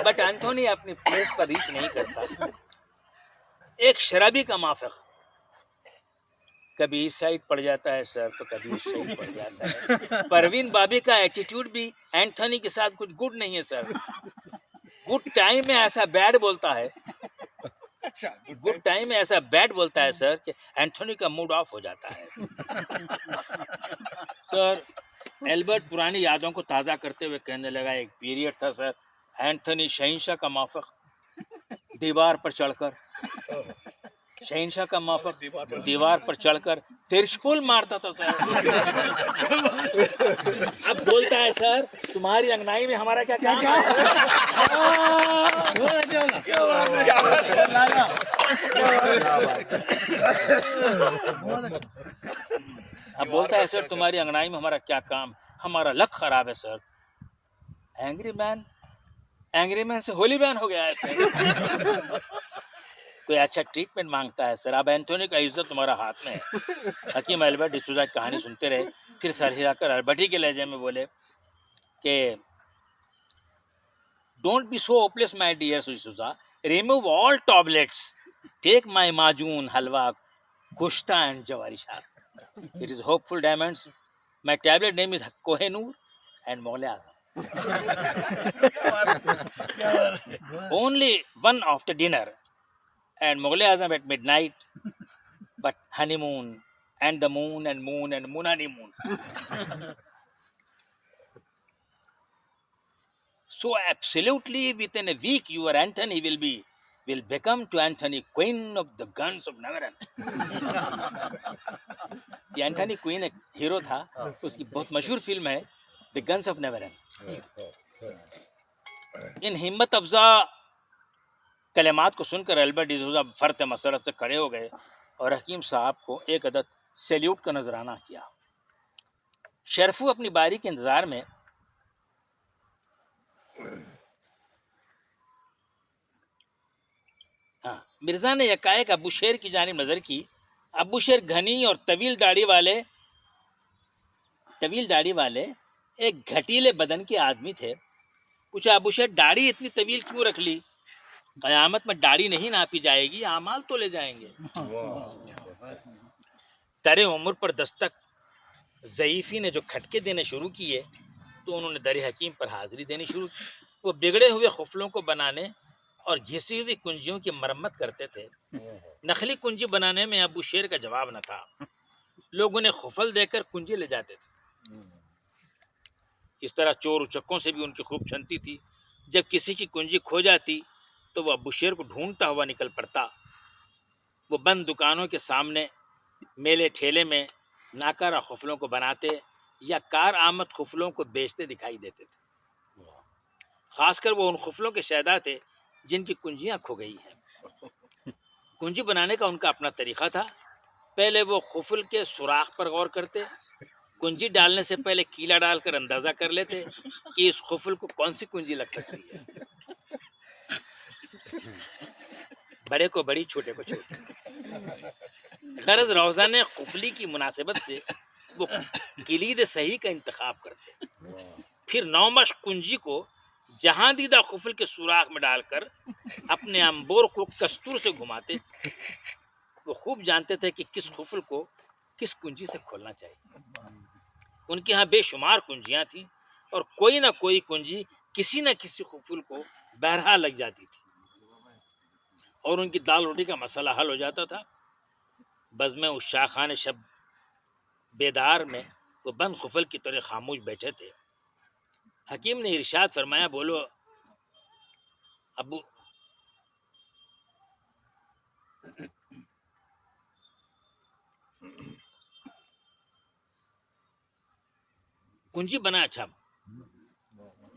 But Anthony اپنی place پر reach نہیں کرتا. ایک شرابی کا مافق کبھی اس سائڈ پڑ جاتا ہے سر تو کبھی اس سائڈ پڑ جاتا ہے. پروین بابی کا ایٹیٹیوڈ بھی اینتھونی کے ساتھ کچھ گڈ نہیں ہے سر. گڈ ٹائم میں ایسا بیڈ بولتا ہے سر کہ اینتھونی کا موڈ آف ہو جاتا ہے. سر البرٹ پرانی یادوں کو تازہ کرتے ہوئے کہنے لگا ایک پیریڈ تھا سر اینتھونی شہنشاہ کا مافق دیوار پر چڑھ کر ترشکول مارتا تھا سر. اب بولتا ہے سر تمہاری انگنائی میں ہمارا کیا کام ہے. اب بولتا ہے سر تمہاری انگنائی میں ہمارا کیا کام, ہمارا لک خراب ہے سر. اینگری مین سے ہولی مین ہو گیا ہے سر. کوئی اچھا ٹریٹمنٹ مانگتا ہے سر. اب اینتھونی کا عزت تمہارا ہاتھ میں ہے. حکیم البرٹ ڈسوزا کی کہانی سنتے رہے, پھر سر ہلا کر البرٹ ہی کے لہجے میں بولے کہ don't be so hopeless my dear D'Souza, remove all tablets, take my معجون, حلوہ, گوشتا اینڈ جواری شار. It is hopeful diamonds. My tablet name is Kohinoor and Mughal Azam. Only one after dinner and Mughal Azam at midnight. But honeymoon and the moon and moon and moon honeymoon. So absolutely within a week your Anthony will become to Anthony Queen of the Guns of Neverland. یہ Anthony queen ایک hero تھا, اس کی بہت مشہور film ہے دی guns of نیورلینڈ. ان ہمت افزا کلمات کو سن کر البرٹ ڈسوزا فرط مسرت سے کھڑے ہو گئے اور حکیم صاحب کو ایک عدد سیلیوٹ کا نذرانہ کیا. شرفو اپنی باری کے انتظار میں مرزا نے یکایک ابو شیر کی جانب نظر کی. ابو شیر گھنی اور طویل داڑھی والے ایک گھٹیلے بدن کے آدمی تھے. پوچھا ابو شیر داڑھی اتنی طویل کیوں رکھ لی؟ قیامت میں داڑھی نہیں ناپی جائے گی, اعمال تو لے جائیں گے. در عمر پر دستک ضعیفی نے جو کھٹکے دینے شروع کیے تو انہوں نے در حکیم پر حاضری دینی شروع کی. وہ بگڑے ہوئے خفلوں کو بنانے اور گھسی ہوئی کنجیوں کی مرمت کرتے تھے. نخلی کنجی بنانے میں ابو شیر کا جواب نہ تھا. لوگ انہیں خفل دے کر کنجی لے جاتے تھے. اس طرح چور اچکوں سے بھی ان کی خوب چنتی تھی. جب کسی کی کنجی کھو جاتی تو وہ ابو شیر کو ڈھونڈتا ہوا نکل پڑتا. وہ بند دکانوں کے سامنے میلے ٹھیلے میں ناکارہ خفلوں کو بناتے یا کار آمد خفلوں کو بیچتے دکھائی دیتے تھے. خاص کر وہ ان خفلوں کے شیدا تھے جن کی کنجیاں کھو گئی ہیں. کنجی بنانے کا ان کا اپنا طریقہ تھا. پہلے وہ خفل کے سوراخ پر غور کرتے, کنجی ڈالنے سے پہلے کیلا ڈال کر اندازہ کر لیتے کہ اس خفل کو کون سی کنجی لگ سکتی ہے. بڑے کو بڑی, چھوٹے کو چھوٹی. غرض روزانہ قفلی کی مناسبت سے وہ کلید صحیح کا انتخاب کرتے. پھر نومش کنجی کو جہاں دیدہ خفل کے سوراخ میں ڈال کر اپنے امبور کو کستور سے گھماتے. وہ خوب جانتے تھے کہ کس خفل کو کس کنجی سے کھولنا چاہیے. ان کے ہاں بے شمار کنجیاں تھیں اور کوئی نہ کوئی کنجی کسی نہ کسی خفل کو بہرحال لگ جاتی تھی اور ان کی دال روٹی کا مسئلہ حل ہو جاتا تھا. بزم اس شاخان شب بیدار میں وہ بند خفل کی طرح خاموش بیٹھے تھے. حکیم نے ارشاد فرمایا, بولو ابو. کنجی بنا. اچھا.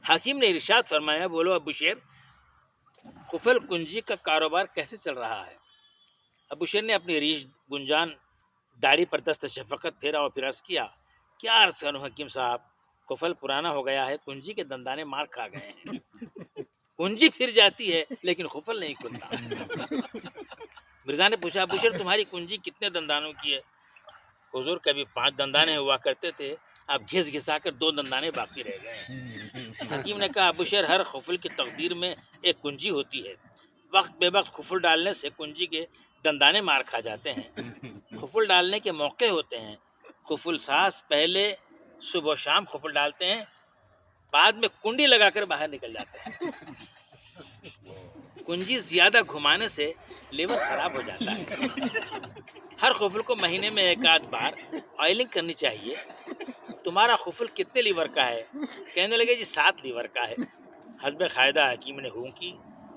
حکیم نے ارشاد فرمایا, بولو ابو شیر خفل کنجی کا کاروبار کیسے چل رہا ہے؟ ابو شیر نے اپنی ریش گنجان داڑھی پر دست شفقت پھیرا اور پھر عرض کیا, کیا عرض کروں حکیم صاحب, خفل پرانا ہو گیا ہے, کنجی کے دندانے مار کھا گئے ہیں. کنجی پھر جاتی ہے لیکن خفل نہیں کھلتا. مرزا نے پوچھا, ابو شیر تمہاری کنجی کتنے دندانوں کی ہے؟ حضور کبھی 5 دندانے ہوا کرتے تھے, اب گھس گھسا کر 2 دندانے باقی رہ گئے ہیں. حکیم نے کہا ابو شیر ہر خفل کی تقدیر میں ایک کنجی ہوتی ہے، وقت بے وقت خفل ڈالنے سے کنجی کے دندانے مار کھا جاتے ہیں، خفل ڈالنے کے موقع ہوتے ہیں، خفل ساز پہلے صبح و شام خفل ڈالتے ہیں، بعد میں کنڈی لگا کر باہر نکل جاتے ہیں، کنجی زیادہ گھمانے سے لیور خراب ہو جاتا ہے، ہر خفل کو مہینے میں ایک آدھ بار آئلنگ کرنی چاہیے۔ تمہارا خفل کتنے لیور کا ہے؟ کہنے لگے جی 7 لیور کا ہے۔ حسب قاعدہ حکیم نے ہوں کی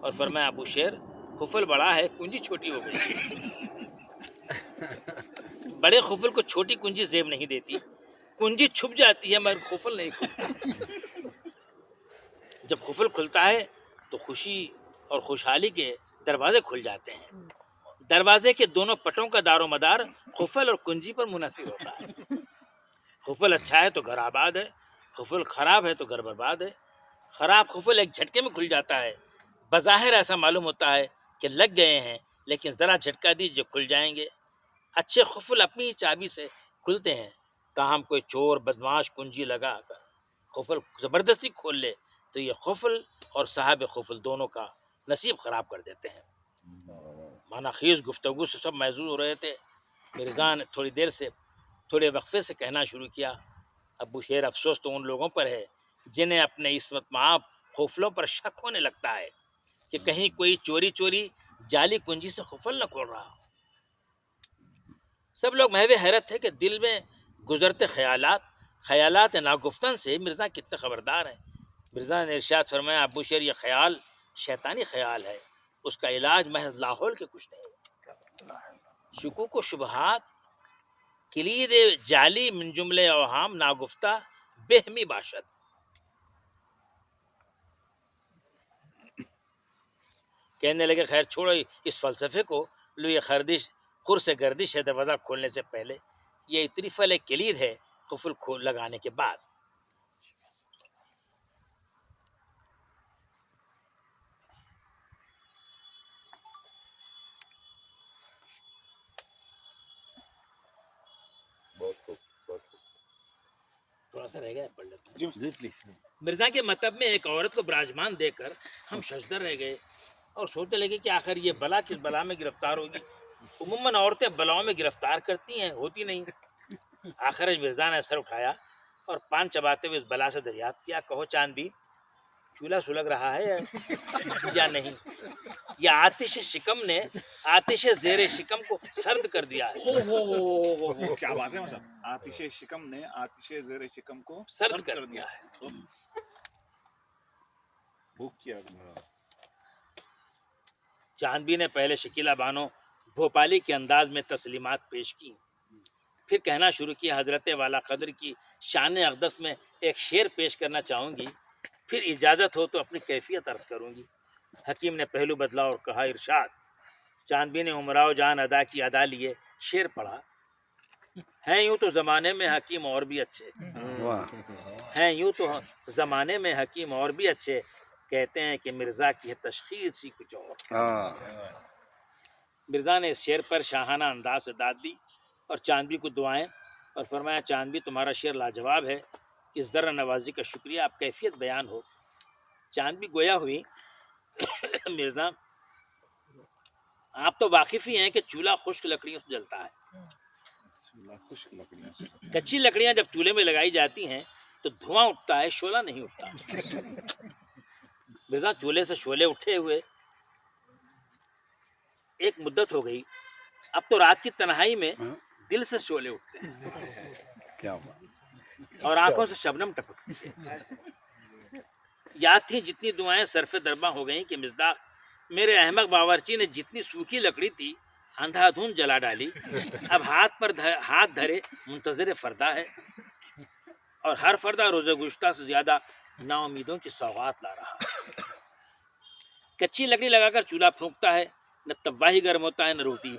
اور فرمایا ابو شیر خفل بڑا ہے، کنجی چھوٹی ہو گئی۔ بڑے خفل کو چھوٹی کنجی زیب نہیں دیتی، کنجی چھپ جاتی ہے مگر خفل نہیں کھلتا۔ جب خفل کھلتا ہے تو خوشی اور خوشحالی کے دروازے کھل جاتے ہیں، دروازے کے دونوں پٹوں کا دار و مدار خفل اور کنجی پر منحصر ہوتا ہے۔ خفل اچھا ہے تو گھر آباد ہے، خفل خراب ہے تو گھر برباد ہے۔ خراب خفل ایک جھٹکے میں کھل جاتا ہے، بظاہر ایسا معلوم ہوتا ہے کہ لگ گئے ہیں، لیکن ذرا جھٹکا دیجیے کھل جائیں گے۔ اچھے خفل اپنی ہی چابی سے کھلتے ہیں، تاہم کوئی چور بدماش کنجی لگا کر خفل زبردستی کھول لے تو یہ خفل اور صاحب خفل دونوں کا نصیب خراب کر دیتے ہیں۔ مانا خیز گفتگو سے سب محظوظ ہو رہے تھے۔ مرزا نے تھوڑے وقفے سے کہنا شروع کیا، ابو شیر افسوس تو ان لوگوں پر ہے جنہیں اپنے عصمت معاف خفلوں پر شک ہونے لگتا ہے کہ کہیں کوئی چوری جعلی کنجی سے خفل نہ کھول رہا ہو۔ سب لوگ محو حیرت تھے کہ دل میں گزرتے خیالات ناگفتن سے مرزا کتنے خبردار ہیں۔ مرزا نے ارشاد فرمایا ابو شیر یہ خیال شیطانی خیال ہے، اس کا علاج محض لاحول کے کچھ نہیں۔ شکوک و شبہات کلید جعلی من جملے اوہام ناگفتہ بہمی باشد۔ کہنے لگے خیر چھوڑو اس فلسفے کو، لو یہ خر سے گردش ہے دروازہ کھولنے سے پہلے، یہ اتنی فل کلید ہے قفل لگانے کے بعد۔ تھوڑا سا رہ گیا پڑھ لیتا ہوں۔ مرزا کے مطلب میں ایک عورت کو براجمان دے کر ہم ششدر رہ گئے اور سوچنے لگے کہ آخر یہ بلا کس بلا میں گرفتار ہوگی۔ عموماً عورتیں بلاؤں میں گرفتار کرتی ہیں، ہوتی نہیں۔ آخر مرزا نے سر اٹھایا اور پان چباتے ہوئے اس بلا سے دریافت کیا، کہو چاند بھی چولہا سلگ رہا ہے یا نہیں؟ یا آتش شکم نے آتش زیر شکم کو سرد کر دیا ہے؟ کیا بات ہے مطلب آتش شکم نے آتش زیر شکم کو سرد کر دیا ہے۔ بھوک کیا چاندبی نے پہلے شکیلہ بانو بھوپالی کے انداز میں تسلیمات پیش کی، پھر کہنا شروع کیا حضرت والا قدر کی شان اقدس میں ایک شعر پیش کرنا چاہوں گی، پھر اجازت ہو تو اپنی کیفیت عرض کروں گی۔ حکیم نے پہلو بدلا اور کہا ارشاد۔ چاندبی نے عمراؤ جان ادا کی ادا لیے شعر پڑھا، ہیں یوں تو زمانے میں حکیم اور بھی اچھے، ہیں یوں تو زمانے میں حکیم اور بھی اچھے، کہتے ہیں کہ مرزا کی ہے تشخیص ہی کچھ اور۔ مرزا نے اس شعر پر شاہانہ انداز سے داد دی اور چاندبی کو دعائیں اور فرمایا چاندبی تمہارا شعر لاجواب ہے، اس در نوازی کا شکریہ، آپ کیفیت بیان ہو۔ چاندبی گویا ہوئی مرزا آپ تو واقف ہی ہیں کہ چولہا خشک لکڑیوں سے جلتا ہے، خشک لکڑیاں کچی لکڑیاں جب چولہے میں لگائی جاتی ہیں تو دھواں اٹھتا ہے، شعلہ نہیں اٹھتا۔ مرزا چولہے سے شعلے اٹھے ہوئے ایک مدت ہو گئی، اب تو رات کی تنہائی میں دل سے شعلے اٹھتے ہیں اور آنکھوں سے شبنم ٹپکتی ہے۔ یاد تھی جتنی دعائیں صرف درباں ہو گئیں کہ مصداق میرے احمق باورچی نے جتنی سوکھی لکڑی تھی اندھا دھند جلا ڈالی، اب ہاتھ دھرے منتظر فردا ہے اور ہر فردہ روز گزشتہ سے زیادہ نا امیدوں کی سوغات لا رہا ہے۔ کچی لکڑی لگا کر چولہا پھونکتا ہے، نہ تواہی گرم ہوتا ہے نہ روٹی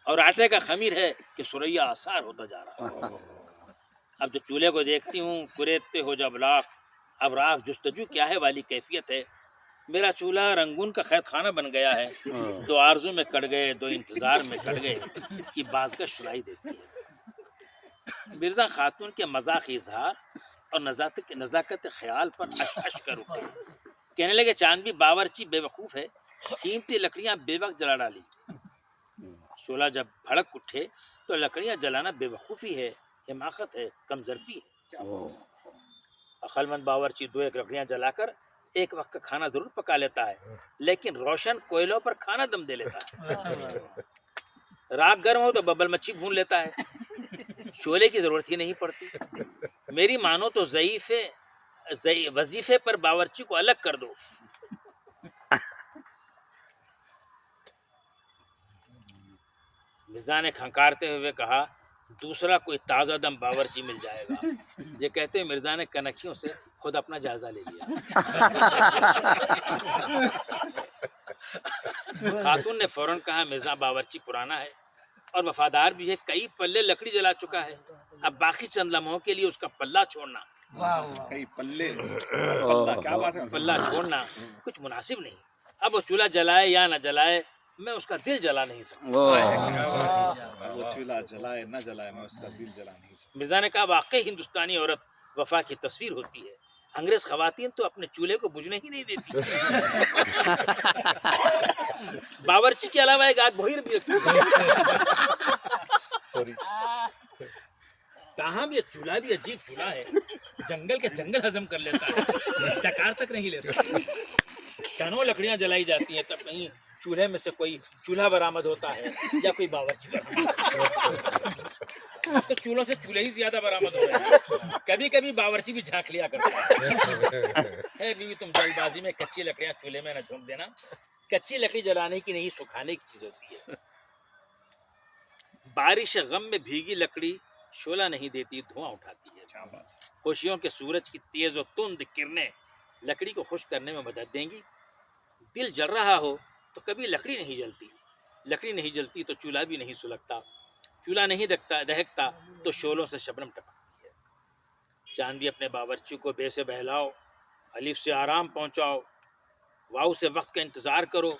اور آٹے کا خمیر ہے کہ سریا آثار ہوتا جا رہا ہے۔ اب جو چولہے کو دیکھتی ہوں کریدتے ہو جب اب راگ جستجو کیا ہے والی کیفیت ہے۔ میرا چولہا رنگون کا قید خانہ بن گیا ہے، دو آرزو میں کٹ گئے، دو انتظار میں کٹ گئے کی بات کا شرائی دیتی ہے۔ مرزا خاتون کے مذاق اظہار اور نزاکت خیال پر اش کر اٹھے. کہنے لگے چاندنی باورچی بے وقوف ہے، قیمتی لکڑیاں بے وقت جلا ڈالی. شعلہ جب بھڑک اٹھے تو لکڑیاں جلانا بے وقوفی ہے، حماقت ہے، کم ظرفی ہے. عقل مند باورچی 2-1 لکڑیاں جلا کر ایک وقت کا کھانا ضرور پکا لیتا ہے، لیکن روشن کوئلوں پر کھانا دم دے لیتا ہے. راگ گرم ہو تو ببل مچھی بھون لیتا ہے، شعلے کی ضرورت ہی نہیں پڑتی. میری مانو تو وظیفے پر باورچی کو الگ کر دو. مرزا نے کھنکارتے ہوئے کہا دوسرا کوئی تازہ دم باورچی مل جائے گا. یہ کہتے ہوئے مرزا نے کنکھیوں سے خود اپنا جائزہ لے لیا. خاتون نے فوراً کہا مرزا باورچی پرانا ہے اور وفادار بھی ہے، کئی پلے لکڑی جلا چکا ہے، اب باقی چند لمحوں کے لیے اس کا پلہ چھوڑنا کئی پلے پلہ، کیا بات ہے، پلہ چھوڑنا کچھ مناسب نہیں. اب وہ چولہا جلائے یا نہ جلائے میں اس کا دل جلا نہیں سکتا. وہ چولہا جلائے نہ جلائے میں اس کا دل جلا نہیں سکتا. مرزا نے کہا واقعی ہندوستانی عورت وفا کی تصویر ہوتی ہے، انگریز خواتین تو اپنے چولہے کو بجھنے ہی نہیں دیتی. باورچی کے علاوہ ایک آدھ بھوئی بھی رکھتی ہے. تاہم یہ چولہا بھی عجیب چولہا ہے، جنگل کے جنگل ہضم کر لیتا ہے، ڈکار تک نہیں لیتا. ٹنوں لکڑیاں جلائی جاتی ہیں تب کہیں چولہے میں سے کوئی چولہا برآمد ہوتا ہے یا کوئی باورچی برآمد. تو چولہوں سے چولہے ہی زیادہ برآمد ہو رہے ہیں، کبھی کبھی باورچی بھی جھانک لیا کرتا ہے. بیوی تم جلد بازی میں کچی لکڑیاں چولہے میں نہ جھونک دینا، کچی لکڑی جلانے کی نہیں سکھانے کی چیز ہوتی ہے. بارش غم میں بھیگی لکڑی شعلہ نہیں دیتی، دھواں اٹھاتی ہے. خوشیوں کے سورج کی تیز و تند کرنیں لکڑی کو خشک کرنے میں مدد دیں گی. دل جل رہا ہو تو کبھی لکڑی نہیں جلتی، لکڑی نہیں جلتی تو چولہا بھی نہیں سلگتا، چولہا نہیں دہکتا تو شعلوں سے شبنم ٹپکتی ہے. چاندی اپنے باورچی کو بے سے بہلاؤ، الف سے آرام پہنچاؤ، واؤ سے وقت کا انتظار کرو،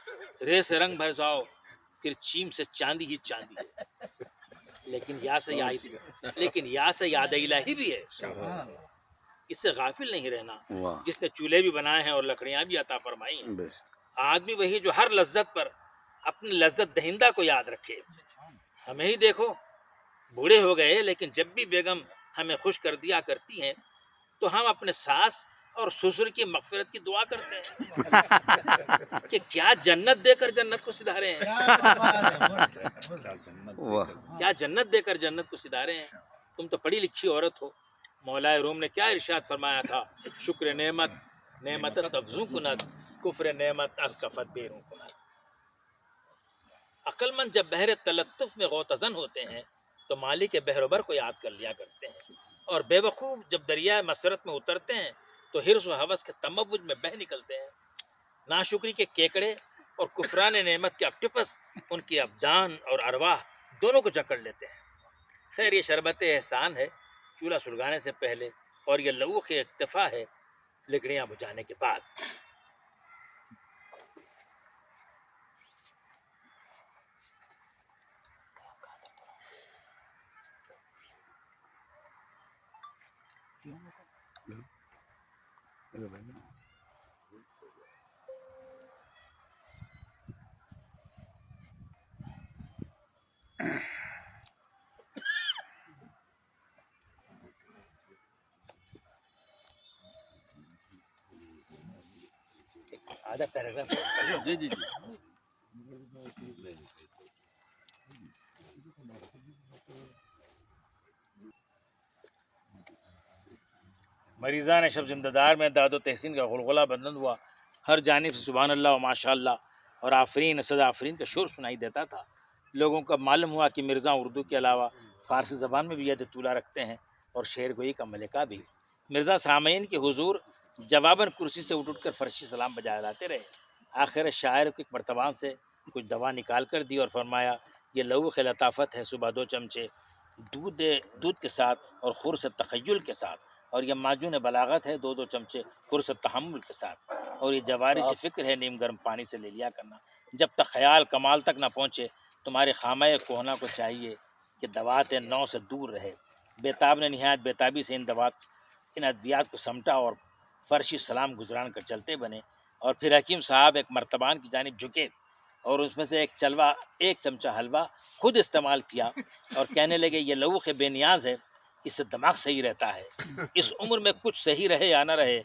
رے سے رنگ بھر جاؤ، پھر چیم سے چاندی ہی چاندی ہے. لیکن یا سے یاد الہی بھی ہے، اس سے غافل نہیں رہنا جس نے چولہے بھی بنائے ہیں اور لکڑیاں بھی عطا فرمائی ہیں. آدمی وہی جو ہر لذت پر اپنی لذت دہندہ کو یاد رکھے. ہمیں ہی دیکھو، بوڑھے ہو گئے لیکن جب بھی بیگم ہمیں خوش کر دیا کرتی ہیں تو ہم اپنے ساس اور سسر کی مغفرت کی دعا کرتے ہیں کہ کیا جنت دے کر جنت کو سدھارے ہیں، کیا جنت دے کر جنت کو سدھارے ہیں. تم تو پڑھی لکھی عورت ہو. مولا روم نے کیا ارشاد فرمایا تھا، شکر نعمت افزوں کند، کفر نعمت اسکفت بیروں کند. عقل مند جب بحر تلطف میں غوطہ ہوتے ہیں تو مالک بحر و بر کو یاد کر لیا کرتے ہیں، اور بے وقوف جب دریائے مسرت میں اترتے ہیں تو حرص و ہوس کے تموج میں بہہ نکلتے ہیں. ناشکری کے کیکڑے اور کفران نعمت کے اکٹوپس ان کی ابدان اور ارواح دونوں کو جکڑ لیتے ہیں. خیر یہ شربت احسان ہے چولہا سلگانے سے پہلے، اور یہ لوح اکتفا ہے لکڑیاں بجھانے کے بعد. آدھا پیراگراف جی جی جی. مریضان شب زندہ دار میں داد و تحسین کا غلغلہ بلند ہوا. ہر جانب سے سبحان اللہ و ماشاء اللہ اور آفرین صدا آفرین کا شور سنائی دیتا تھا. لوگوں کا معلوم ہوا کہ مرزا اردو کے علاوہ فارسی زبان میں بھی ید طولہ رکھتے ہیں اور شعر گوئی کا ملکہ بھی. مرزا سامعین کے حضور جواباً کرسی سے اٹھ کر فرشی سلام بجا لاتے رہے. آخر شاعر کو ایک مرتبان سے کچھ دوا نکال کر دی اور فرمایا یہ لوح لطافت ہے، صبح 2 چمچے دودھ کے ساتھ اور خرس تخیل کے ساتھ، اور یہ معجون بلاغت ہے 2 چمچے خرس تحمل کے ساتھ، اور یہ جوارش فکر ہے نیم گرم پانی سے لے لیا کرنا. جب تک خیال کمال تک نہ پہنچے تمہارے خامہ کوہنا کو چاہیے کہ دوات نو سے دور رہے. بیتاب نے نہایت بیتابی سے ان دوات ان ادویات کو سمٹا اور فرشی سلام گزران کر چلتے بنے، اور پھر حکیم صاحب ایک مرتبان کی جانب جھکے اور اس میں سے ایک چمچہ حلوہ خود استعمال کیا اور کہنے لگے یہ لوخ بے نیاز ہے، اس سے دماغ صحیح رہتا ہے۔ اس عمر میں کچھ صحیح رہے یا نہ رہے،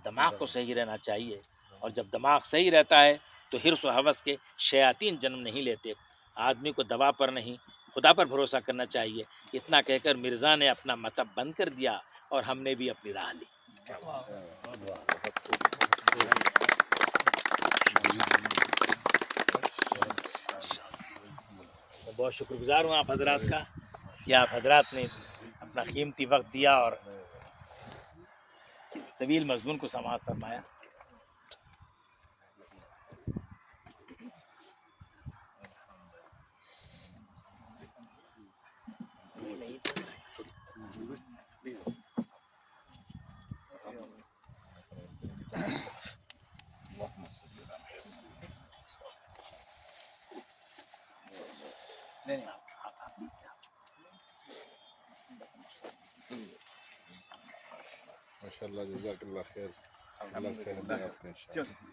دماغ کو صحیح رہنا چاہیے، اور جب دماغ صحیح رہتا ہے تو حرص و حوث کے شیاطین جنم نہیں لیتے۔ آدمی کو دوا پر نہیں خدا پر بھروسہ کرنا چاہیے۔ اتنا کہہ کر مرزا نے اپنا مطب بند کر دیا اور ہم نے بھی اپنی راہ لی۔ میں بہت شکر گزار ہوں آپ حضرات کا کہ آپ حضرات نے اپنا قیمتی وقت دیا اور طویل مضمون کو سماعت فرمایا۔ ماشاء اللہ جزاک اللہ خیر اللہ صحت دے آپ کو انشاءاللہ۔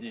جی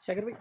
شاکر بھائی